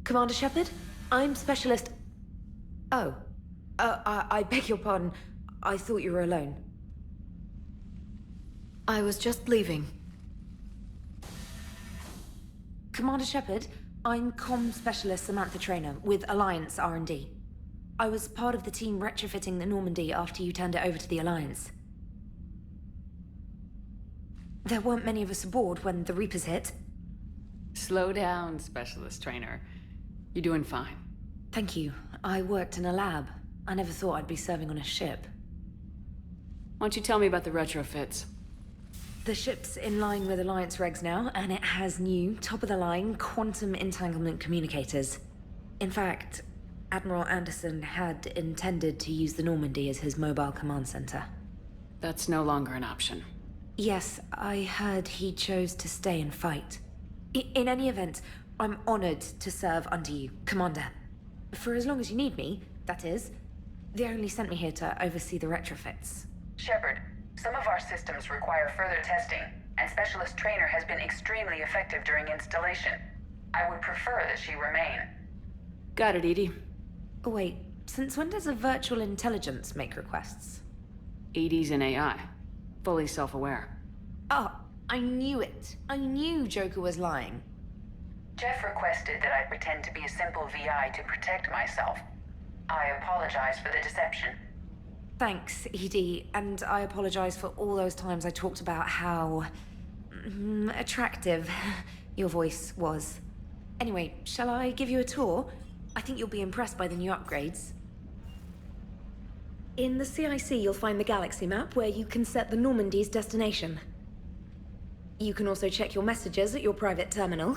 Commander Shepard, I'm Specialist... Oh. I beg your pardon. I thought you were alone. I was just leaving. Commander Shepard, I'm Comm Specialist Samantha Traynor with Alliance R&D. I was part of the team retrofitting the Normandy after you turned it over to the Alliance. There weren't many of us aboard when the Reapers hit. Slow down, Specialist Traynor. You're doing fine. Thank you. I worked in a lab. I never thought I'd be serving on a ship. Why don't you tell me about the retrofits? The ship's in line with Alliance regs now, and it has new, top-of-the-line, quantum entanglement communicators. In fact, Admiral Anderson had intended to use the Normandy as his mobile command center. That's no longer an option. Yes, I heard he chose to stay and fight. In any event, I'm honored to serve under you, Commander. For as long as you need me, that is. They only sent me here to oversee the retrofits. Shepard, some of our systems require further testing, and Specialist Traynor has been extremely effective during installation. I would prefer that she remain. Got it, Edie. Oh, wait, since when does a virtual intelligence make requests? Edie's an AI. Fully self-aware. Oh, I knew it. I knew Joker was lying. Jeff requested that I pretend to be a simple VI to protect myself. I apologize for the deception. Thanks, Edie, and I apologize for all those times I talked about how... attractive your voice was. Anyway, shall I give you a tour? I think you'll be impressed by the new upgrades. In the CIC, you'll find the galaxy map where you can set the Normandy's destination. You can also check your messages at your private terminal.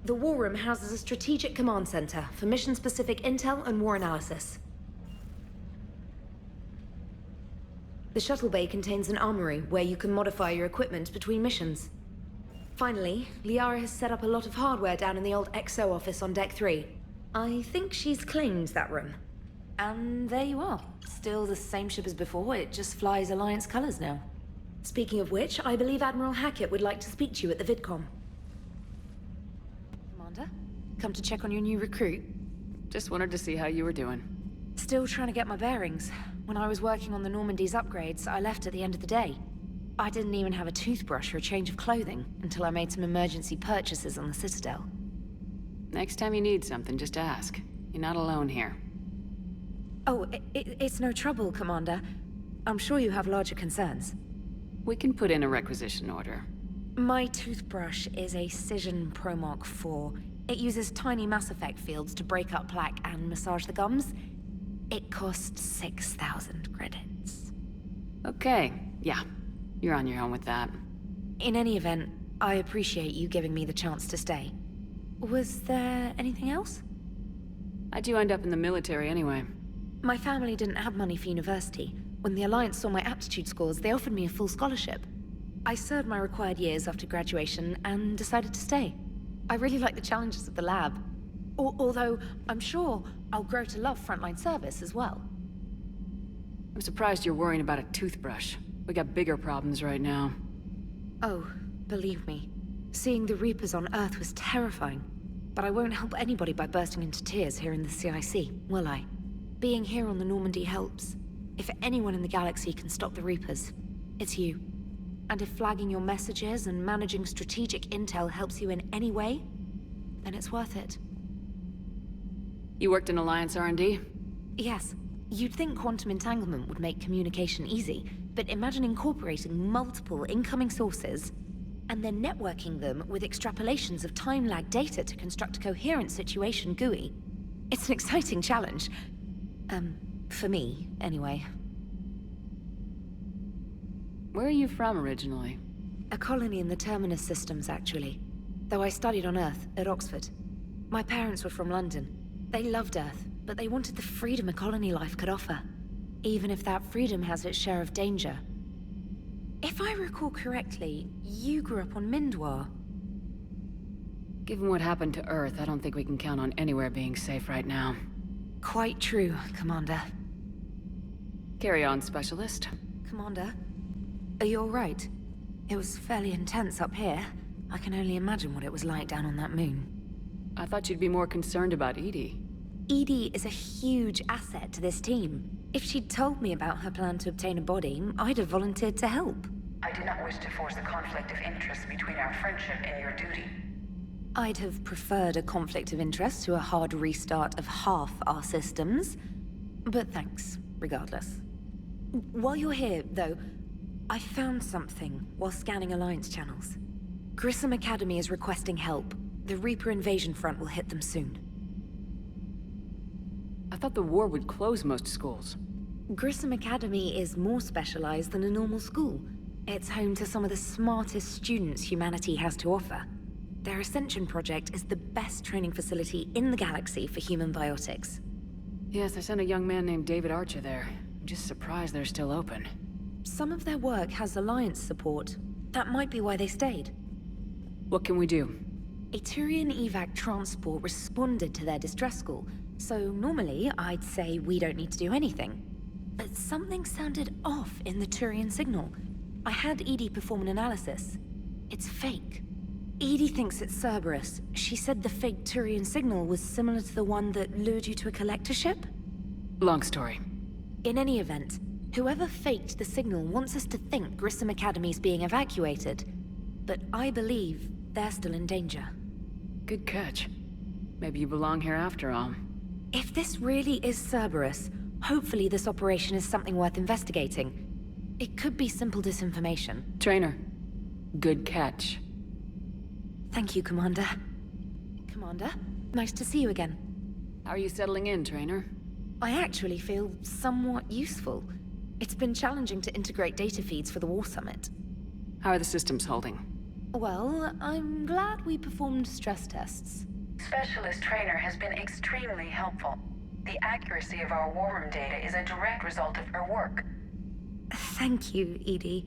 The War Room houses a strategic command center for mission-specific intel and war analysis. The shuttle bay contains an armory where you can modify your equipment between missions. Finally, Liara has set up a lot of hardware down in the old XO office on Deck 3. I think she's claimed that room. And there you are. Still the same ship as before, it just flies Alliance colors now. Speaking of which, I believe Admiral Hackett would like to speak to you at the VidCom. Commander, come to check on your new recruit? Just wanted to see how you were doing. Still trying to get my bearings. When I was working on the Normandy's upgrades, I left at the end of the day. I didn't even have a toothbrush or a change of clothing until I made some emergency purchases on the Citadel. Next time you need something, just ask. You're not alone here. Oh, it's no trouble, Commander. I'm sure you have larger concerns. We can put in a requisition order. My toothbrush is a Cision Pro Mark IV. It uses tiny Mass Effect fields to break up plaque and massage the gums. It costs 6,000 credits. Okay, yeah. You're on your own with that. In any event, I appreciate you giving me the chance to stay. Was there anything else? How'd you end up in the military anyway? My family didn't have money for university. When the Alliance saw my aptitude scores, they offered me a full scholarship. I served my required years after graduation and decided to stay. I really like the challenges of the lab. Although, I'm sure I'll grow to love frontline service as well. I'm surprised you're worrying about a toothbrush. We got bigger problems right now. Oh, believe me. Seeing the Reapers on Earth was terrifying. But I won't help anybody by bursting into tears here in the CIC, will I? Being here on the Normandy helps. If anyone in the galaxy can stop the Reapers, it's you. And if flagging your messages and managing strategic intel helps you in any way, then it's worth it. You worked in Alliance R&D? Yes. You'd think quantum entanglement would make communication easy, but imagine incorporating multiple incoming sources and then networking them with extrapolations of time-lag data to construct a coherent situation GUI. It's an exciting challenge. For me, anyway. Where are you from originally? A colony in the Terminus systems, actually. Though I studied on Earth, at Oxford. My parents were from London. They loved Earth, but they wanted the freedom a colony life could offer. Even if that freedom has its share of danger. If I recall correctly, you grew up on Mindwar. Given what happened to Earth, I don't think we can count on anywhere being safe right now. Quite true, Commander. Carry on, Specialist. Commander, are you all right? It was fairly intense up here. I can only imagine what it was like down on that moon. I thought you'd be more concerned about Edie. Edie is a huge asset to this team. If she'd told me about her plan to obtain a body, I'd have volunteered to help. I do not wish to force a conflict of interest between our friendship and your duty. I'd have preferred a conflict of interest to a hard restart of half our systems. But thanks, regardless. While you're here, though, I found something while scanning Alliance channels. Grissom Academy is requesting help. The Reaper invasion front will hit them soon. I thought the war would close most schools. Grissom Academy is more specialized than a normal school. It's home to some of the smartest students humanity has to offer. Their Ascension project is the best training facility in the galaxy for human biotics. Yes, I sent a young man named David Archer there. I'm just surprised they're still open. Some of their work has Alliance support. That might be why they stayed. What can we do? A Turian evac transport responded to their distress call, so normally I'd say we don't need to do anything. But something sounded off in the Turian signal. I had Edie perform an analysis. It's fake. Edie thinks it's Cerberus. She said the fake Turian signal was similar to the one that lured you to a collector ship? Long story. In any event, whoever faked the signal wants us to think Grissom Academy's being evacuated. But I believe they're still in danger. Good catch. Maybe you belong here after all. If this really is Cerberus, hopefully this operation is something worth investigating. It could be simple disinformation. Traynor, good catch. Thank you, Commander. Commander, nice to see you again. How are you settling in, Traynor? I actually feel somewhat useful. It's been challenging to integrate data feeds for the War Summit. How are the systems holding? Well, I'm glad we performed stress tests. Specialist Traynor has been extremely helpful. The accuracy of our war room data is a direct result of her work. Thank you, Edie.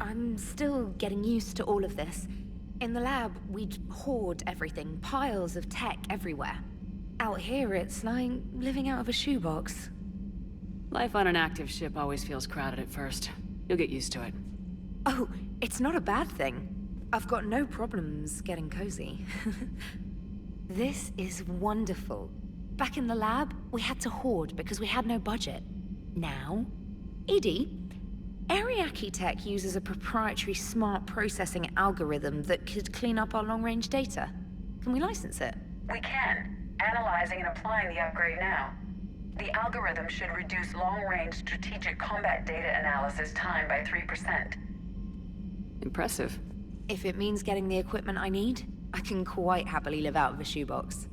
I'm still getting used to all of this. In the lab, we'd hoard everything, piles of tech everywhere. Out here, it's like living out of a shoebox. Life on an active ship always feels crowded at first. You'll get used to it. Oh, it's not a bad thing. I've got no problems getting cozy. This is wonderful. Back in the lab, we had to hoard because we had no budget. Now, Edie, Ariake Tech uses a proprietary smart processing algorithm that could clean up our long-range data. Can we license it? We can. Analyzing and applying the upgrade now. The algorithm should reduce long-range strategic combat data analysis time by 3%. Impressive. If it means getting the equipment I need, I can quite happily live out of a shoebox.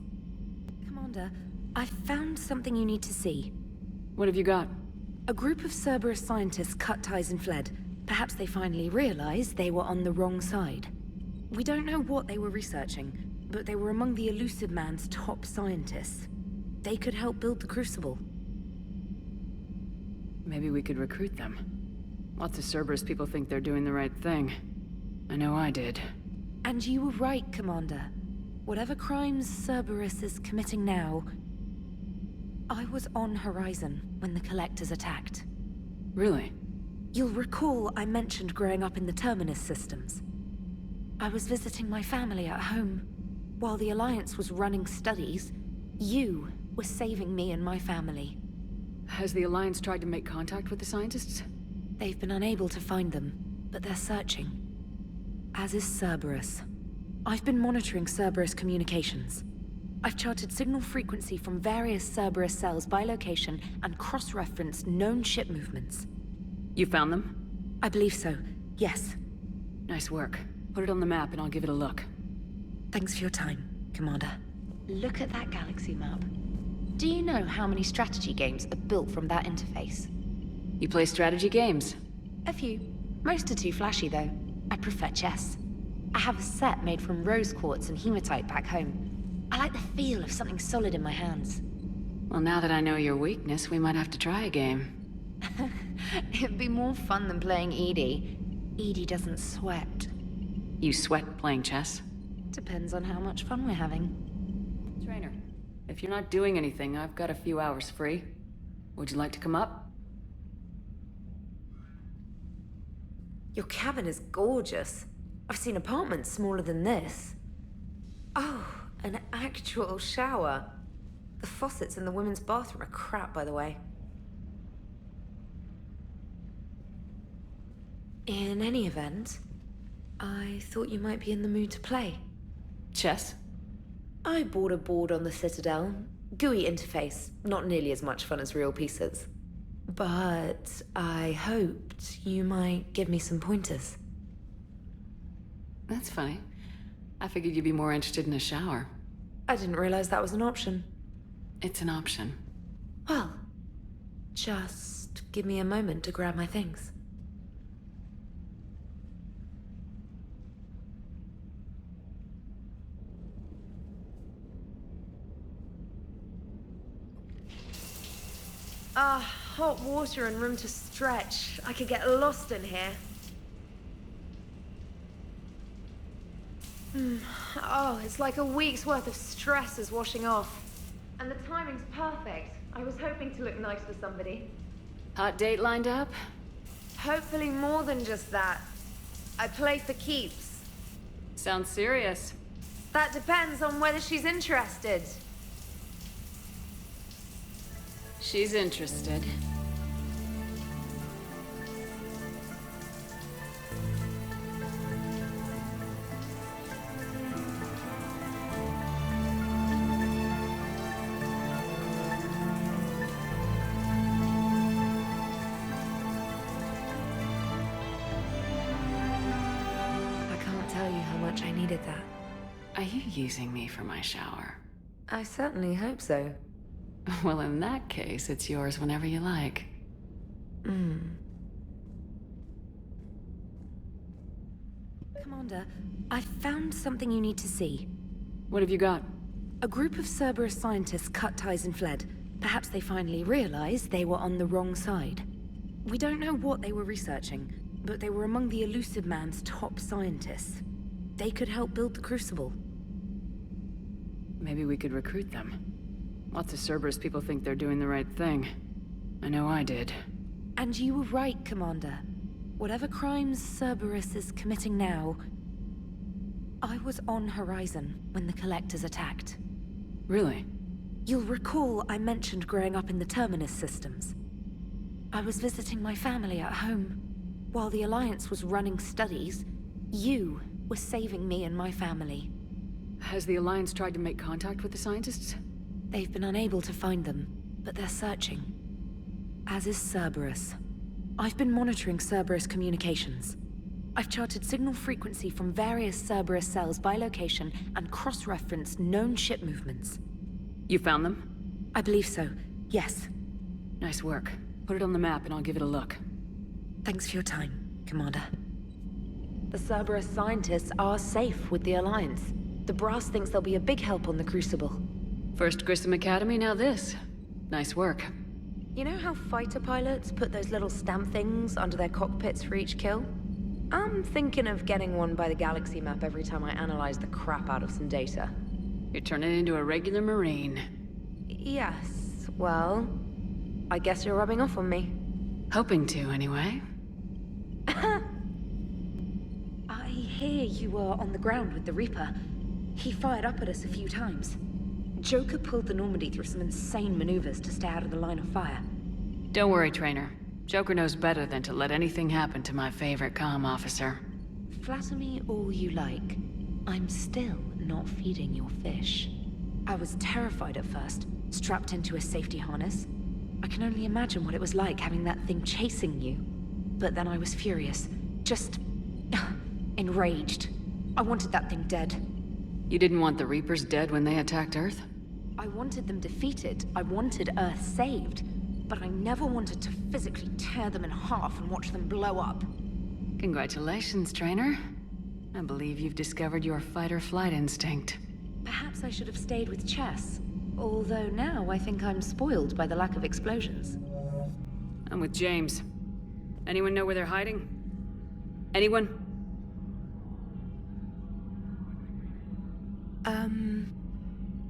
Commander, I found something you need to see. What have you got? A group of Cerberus scientists cut ties and fled. Perhaps they finally realized they were on the wrong side. We don't know what they were researching, but they were among the Elusive Man's top scientists. They could help build the Crucible. Maybe we could recruit them. Lots of Cerberus people think they're doing the right thing. I know I did. And you were right, Commander. Whatever crimes Cerberus is committing now, I was on Horizon when the Collectors attacked. Really? You'll recall I mentioned growing up in the Terminus systems. I was visiting my family at home. While the Alliance was running studies, you were saving me and my family. Has the Alliance tried to make contact with the scientists? They've been unable to find them, but they're searching. As is Cerberus. I've been monitoring Cerberus communications. I've charted signal frequency from various Cerberus cells by location and cross-referenced known ship movements. You found them? I believe so, yes. Nice work. Put it on the map and I'll give it a look. Thanks for your time, Commander. Look at that galaxy map. Do you know how many strategy games are built from that interface? You play strategy games? A few. Most are too flashy, though. I prefer chess. I have a set made from rose quartz and hematite back home. I like the feel of something solid in my hands. Well, now that I know your weakness, we might have to try a game. It'd be more fun than playing Edie. Edie doesn't sweat. You sweat playing chess? Depends on how much fun we're having. Traynor, if you're not doing anything, I've got a few hours free. Would you like to come up? Your cabin is gorgeous. I've seen apartments smaller than this. Oh, an actual shower. The faucets in the women's bathroom are crap, by the way. In any event, I thought you might be in the mood to play. Chess? I bought a board on the Citadel. GUI interface, not nearly as much fun as real pieces. But I hoped you might give me some pointers. That's funny. I figured you'd be more interested in a shower. I didn't realize that was an option. It's an option. Well, just give me a moment to grab my things. Hot water and room to stretch. I could get lost in here. Oh, it's like a week's worth of stress is washing off. And the timing's perfect. I was hoping to look nice for somebody. Hot date lined up? Hopefully more than just that. I play for keeps. Sounds serious. That depends on whether she's interested. She's interested. I needed that. Are you using me for my shower? I certainly hope so. Well, in that case, it's yours whenever you like. Commander, I found something you need to see. What have you got? A group of Cerberus scientists cut ties and fled. Perhaps they finally realized they were on the wrong side. We don't know what they were researching, but they were among the Elusive Man's top scientists. They could help build the Crucible. Maybe we could recruit them. Lots of Cerberus people think they're doing the right thing. I know I did. And you were right, Commander. Whatever crimes Cerberus is committing now, I was on Horizon when the Collectors attacked. Really? You'll recall I mentioned growing up in the Terminus systems. I was visiting my family at home. While the Alliance was running studies, you were saving me and my family. Has the Alliance tried to make contact with the scientists? They've been unable to find them, but they're searching. As is Cerberus. I've been monitoring Cerberus communications. I've charted signal frequency from various Cerberus cells by location and cross-referenced known ship movements. You found them? I believe so, yes. Nice work. Put it on the map and I'll give it a look. Thanks for your time, Commander. The Cerberus scientists are safe with the Alliance. The Brass thinks they'll be a big help on the Crucible. First Grissom Academy, now this. Nice work. You know how fighter pilots put those little stamp things under their cockpits for each kill? I'm thinking of getting one by the galaxy map every time I analyze the crap out of some data. You're turning into a regular Marine. Yes, well, I guess you're rubbing off on me. Hoping to, anyway. I hear you were on the ground with the Reaper. He fired up at us a few times. Joker pulled the Normandy through some insane maneuvers to stay out of the line of fire. Don't worry, Traynor. Joker knows better than to let anything happen to my favorite comm officer. Flatter me all you like. I'm still not feeding your fish. I was terrified at first, strapped into a safety harness. I can only imagine what it was like having that thing chasing you. But then I was furious. Just... enraged. I wanted that thing dead. You didn't want the Reapers dead when they attacked Earth? I wanted them defeated. I wanted Earth saved. But I never wanted to physically tear them in half and watch them blow up. Congratulations, Traynor. I believe you've discovered your fight-or-flight instinct. Perhaps I should have stayed with chess. Although now I think I'm spoiled by the lack of explosions. I'm with James. Anyone know where they're hiding? Anyone?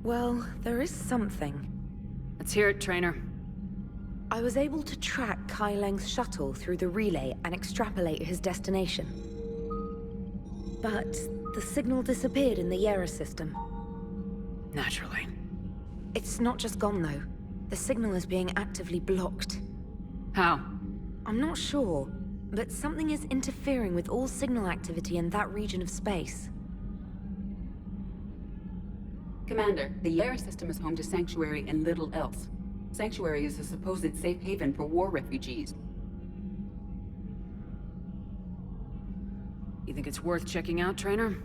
Well, there is something. Let's hear it, Traynor. I was able to track Kai Leng's shuttle through the relay and extrapolate his destination. but the signal disappeared in the Yera system. Naturally. It's not just gone, though. The signal is being actively blocked. How? I'm not sure, but something is interfering with all signal activity in that region of space. Commander, the Yara system is home to Sanctuary and little else. Sanctuary is a supposed safe haven for war refugees. You think it's worth checking out, Traynor?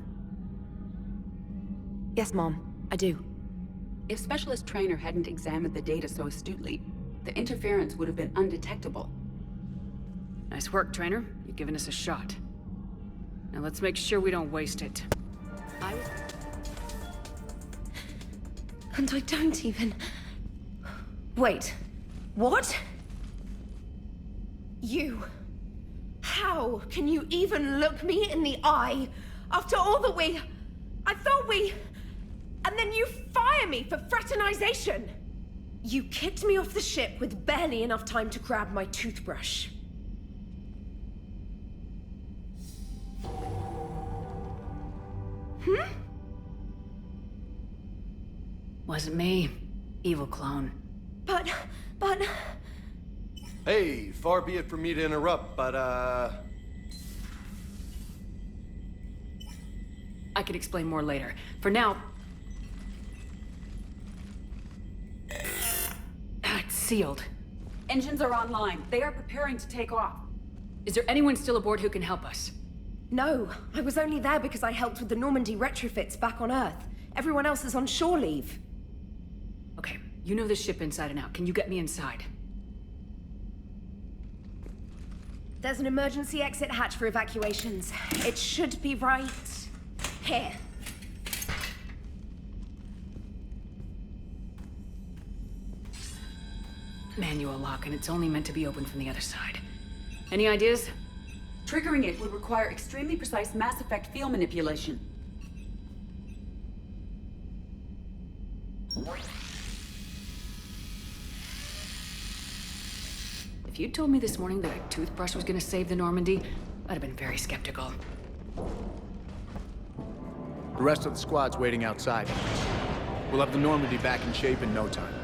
Yes, Mom, I do. If Specialist Traynor hadn't examined the data so astutely, the interference would have been undetectable. Nice work, Traynor. You've given us a shot. Now let's make sure we don't waste it. And I don't even... Wait. What? You... How can you even look me in the eye after all that we... I thought we... And then you fire me for fraternization! You kicked me off the ship with barely enough time to grab my toothbrush. Wasn't me. Evil clone. But... Hey, far be it from me to interrupt, but I can explain more later. For now... It's sealed. Engines are online. They are preparing to take off. Is there anyone still aboard who can help us? No, I was only there because I helped with the Normandy retrofits back on Earth. Everyone else is on shore leave. Okay, you know this ship inside and out. Can you get me inside? There's an emergency exit hatch for evacuations. It should be right here. Manual lock, and it's only meant to be opened from the other side. Any ideas? Triggering it would require extremely precise Mass Effect field manipulation. If you'd told me this morning that a toothbrush was gonna save the Normandy, I'd have been very skeptical. The rest of the squad's waiting outside. We'll have the Normandy back in shape in no time.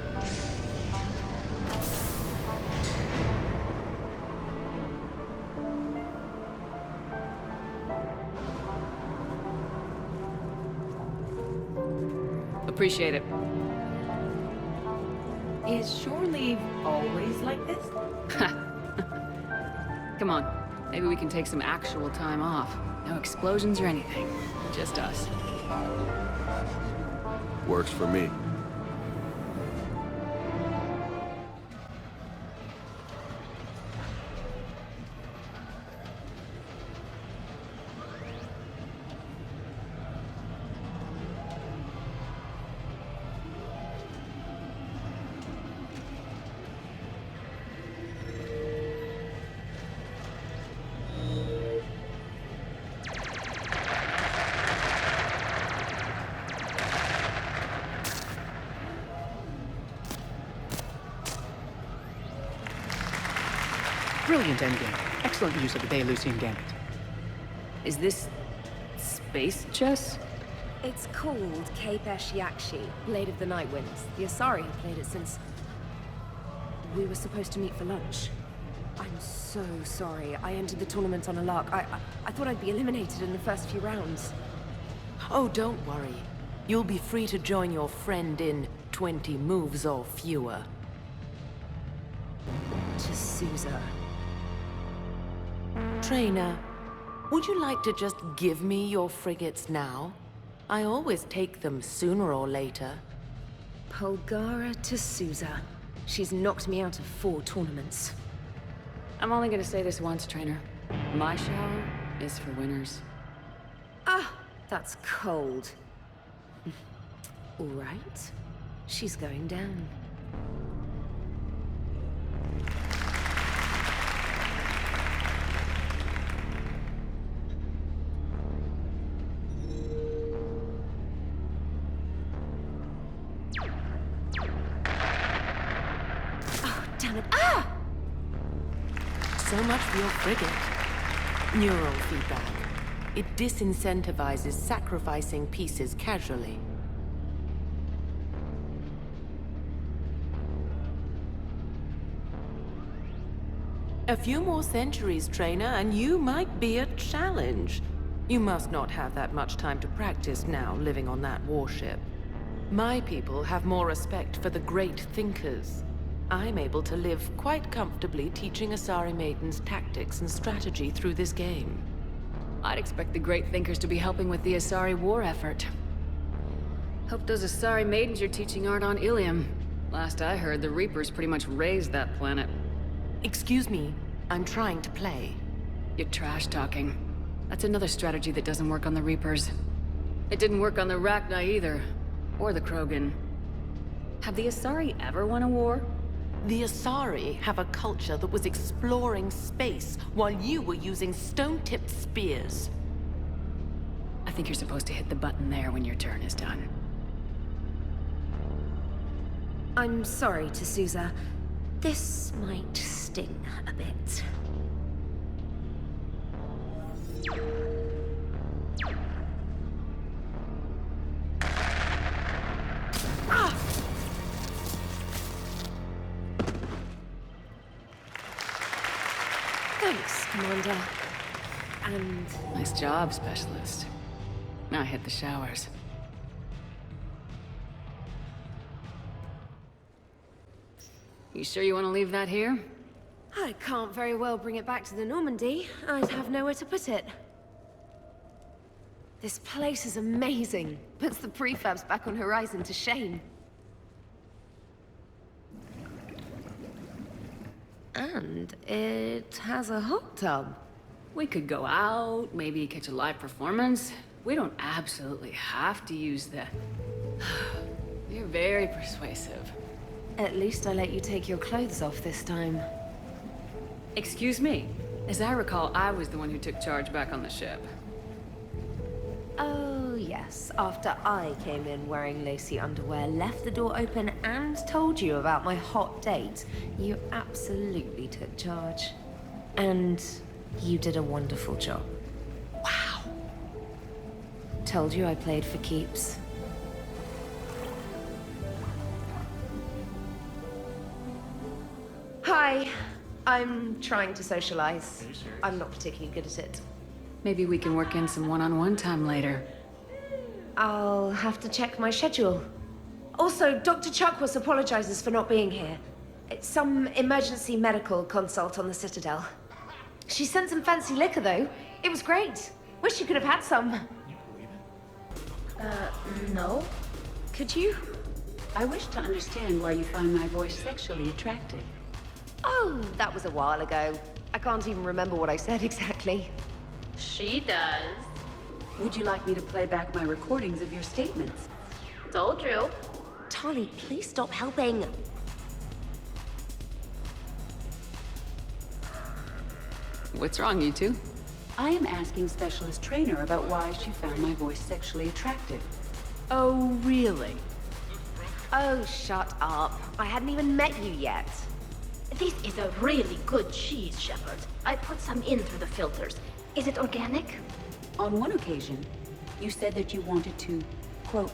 Appreciate it. Is shore leave always like this? Come on. Maybe we can take some actual time off. No explosions or anything. Just us. works for me. Brilliant endgame. Excellent use of the Belarusian gambit. Is this... space chess? It's called Kapesh Yakshi, Blade of the Night Winds. The Asari have played it since... we were supposed to meet for lunch. I'm so sorry. I entered the tournament on a lark. I thought I'd be eliminated in the first few rounds. Oh, don't worry. You'll be free to join your friend in 20 moves or fewer. To Sousa. Traynor, would you like to just give me your frigates now? I always take them sooner or later. Polgara to Sousa. She's knocked me out of 4 tournaments. I'm only gonna say this once, Traynor. My shower is for winners. Ah, that's cold. All right. She's going down. Oh, damn it. Ah! So much for your frigate. Neural feedback. It disincentivizes sacrificing pieces casually. A few more centuries, Traynor, and you might be a challenge. You must not have that much time to practice now, living on that warship. My people have more respect for the great thinkers. I'm able to live quite comfortably teaching Asari maidens tactics and strategy through this game. I'd expect the great thinkers to be helping with the Asari war effort. Hope those Asari maidens you're teaching aren't on Ilium. Last I heard, the Reapers pretty much raised that planet. Excuse me, I'm trying to play. You're trash-talking. That's another strategy that doesn't work on the Reapers. It didn't work on the Rachni either. Or the Krogan. Have the Asari ever won a war? The Asari have a culture that was exploring space while you were using stone-tipped spears. I think you're supposed to hit the button there when your turn is done. I'm sorry, T'Souza. This might sting a bit. Thanks, Commander. And... Nice job, Specialist. Now hit the showers. You sure you want to leave that here? I can't very well bring it back to the Normandy. I'd have nowhere to put it. This place is amazing. Puts the prefabs back on Horizon to shame. And it has a hot tub. We could go out, maybe catch a live performance. We don't absolutely have to use the... You're very persuasive. At least I let you take your clothes off this time. Excuse me. As I recall, I was the one who took charge back on the ship. Oh, yes. After I came in wearing lacy underwear, left the door open, and told you about my hot date, you absolutely took charge. And you did a wonderful job. Wow. Told you I played for keeps. Hi. I'm trying to socialize. I'm not particularly good at it. Maybe we can work in some one-on-one time later. I'll have to check my schedule. Also, Dr. Chuckworth apologizes for not being here. It's some emergency medical consult on the Citadel. She sent some fancy liquor, though. It was great. Wish you could have had some. No. Could you? I wish to understand why you find my voice sexually attractive. Oh, that was a while ago. I can't even remember what I said exactly. She does. Would you like me to play back my recordings of your statements? Told you. Tali, please stop helping. What's wrong, you two? I am asking Specialist Traynor about why she found my voice sexually attractive. Oh, really? Oh, shut up. I hadn't even met you yet. This is a really good cheese, Shepard. I put some in through the filters. Is it organic? On one occasion, you said that you wanted to, quote,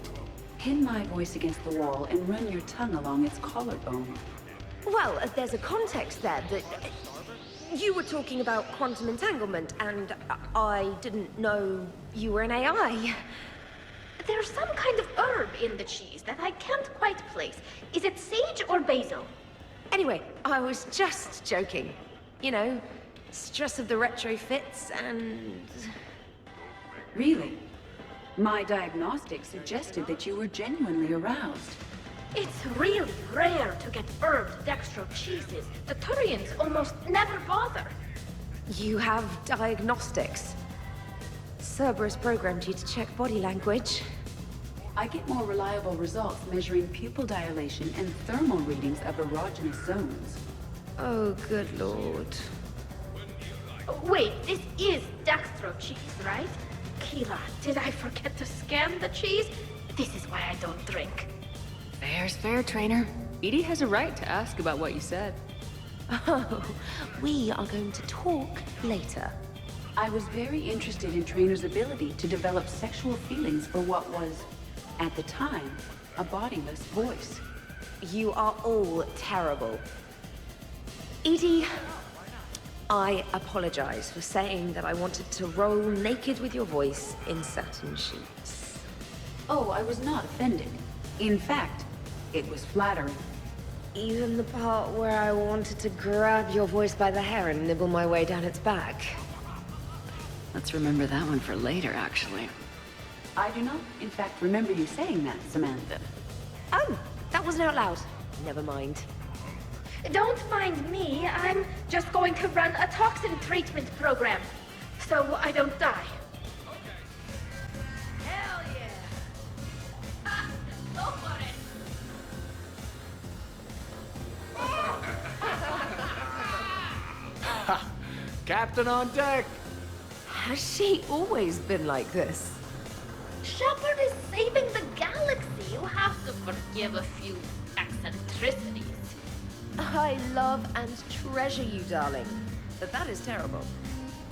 pin my voice against the wall and run your tongue along its collarbone. Well, there's a context there that... You were talking about quantum entanglement, and I didn't know you were an AI. There's some kind of herb in the cheese that I can't quite place. Is it sage or basil? Anyway, I was just joking. You know, stress of the retrofits and... Really? My diagnostics suggested that you were genuinely aroused. It's really rare to get herbed dextro cheeses. The Turians almost never bother. You have diagnostics. Cerberus programmed you to check body language. I get more reliable results measuring pupil dilation and thermal readings of erogenous zones. Oh, good lord. Wait, this is dextro cheese, right? Keela, did I forget to scan the cheese? This is why I don't drink. Fair's fair, Traynor. Edie has a right to ask about what you said. Oh, we are going to talk later. I was very interested in Traynor's ability to develop sexual feelings for what was, at the time, a bodiless voice. You are all terrible. Edie, I apologize for saying that I wanted to roll naked with your voice in satin sheets. Oh, I was not offended. In fact, it was flattering. Even the part where I wanted to grab your voice by the hair and nibble my way down its back. Let's remember that one for later, actually. I do not, in fact, remember you saying that, Samantha. Oh, that wasn't out loud. Never mind. Don't mind me. I'm just going to run a toxin treatment program, so I don't die. Hell yeah! Ha! Go for it! Captain on deck! Has she always been like this? Shepard is saving the galaxy. You have to forgive a few eccentricities. I love and treasure you, darling. But that is terrible.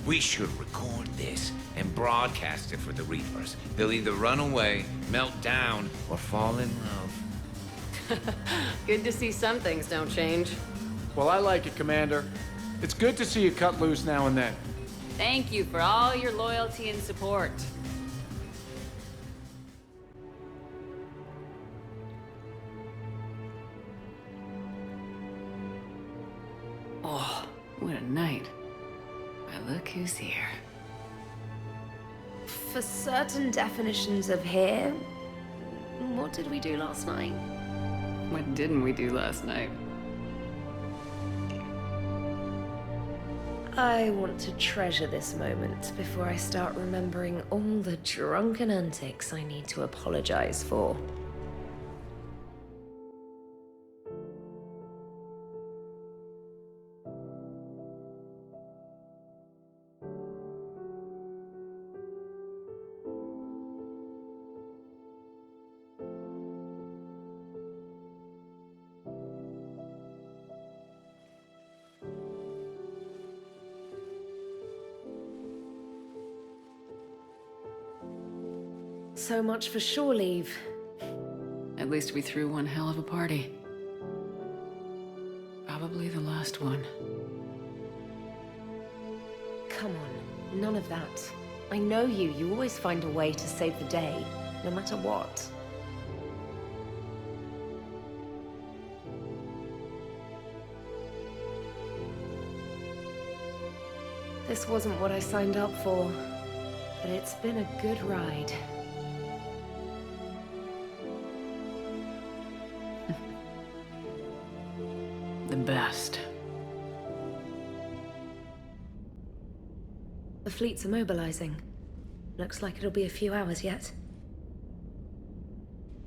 We should record this and broadcast it for the Reapers. They'll either run away, melt down, or fall in love. Good to see some things don't change. Well, I like it, Commander. It's good to see you cut loose now and then. Thank you for all your loyalty and support. Oh, what a night. But look who's here. For certain definitions of here, what did we do last night? What didn't we do last night? I want to treasure this moment before I start remembering all the drunken antics I need to apologize for. So much for shore leave. At least we threw one hell of a party. Probably the last one. Come on, none of that. I know you. You always find a way to save the day, no matter what. This wasn't what I signed up for, but it's been a good ride. The best. The fleets are mobilizing. Looks like it'll be a few hours yet.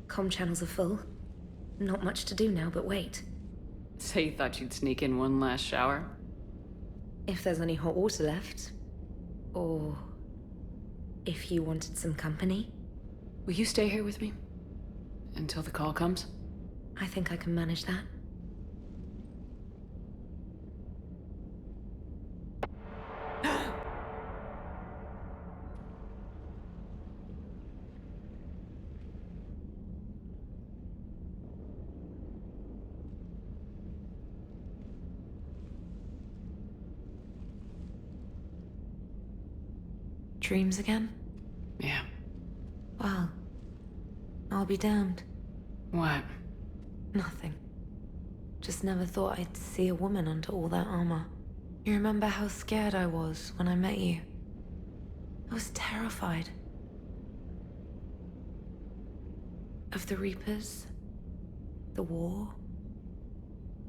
Comm channels are full. Not much to do now but wait. So you thought you'd sneak in one last shower? If there's any hot water left. Or if you wanted some company. Will you stay here with me? Until the call comes? I think I can manage that. Dreams again? Yeah. Well, I'll be damned. What? Nothing. Just never thought I'd see a woman under all that armor. You remember how scared I was when I met you? I was terrified. Of the Reapers, the war,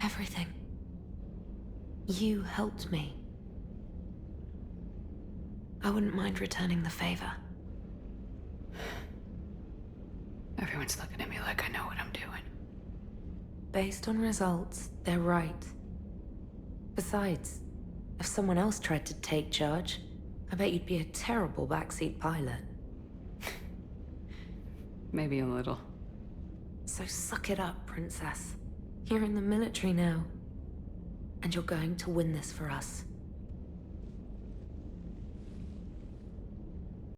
everything. You helped me. I wouldn't mind returning the favor. Everyone's looking at me like I know what I'm doing. Based on results, they're right. Besides, if someone else tried to take charge, I bet you'd be a terrible backseat pilot. Maybe a little. So suck it up, princess. You're in the military now. And you're going to win this for us.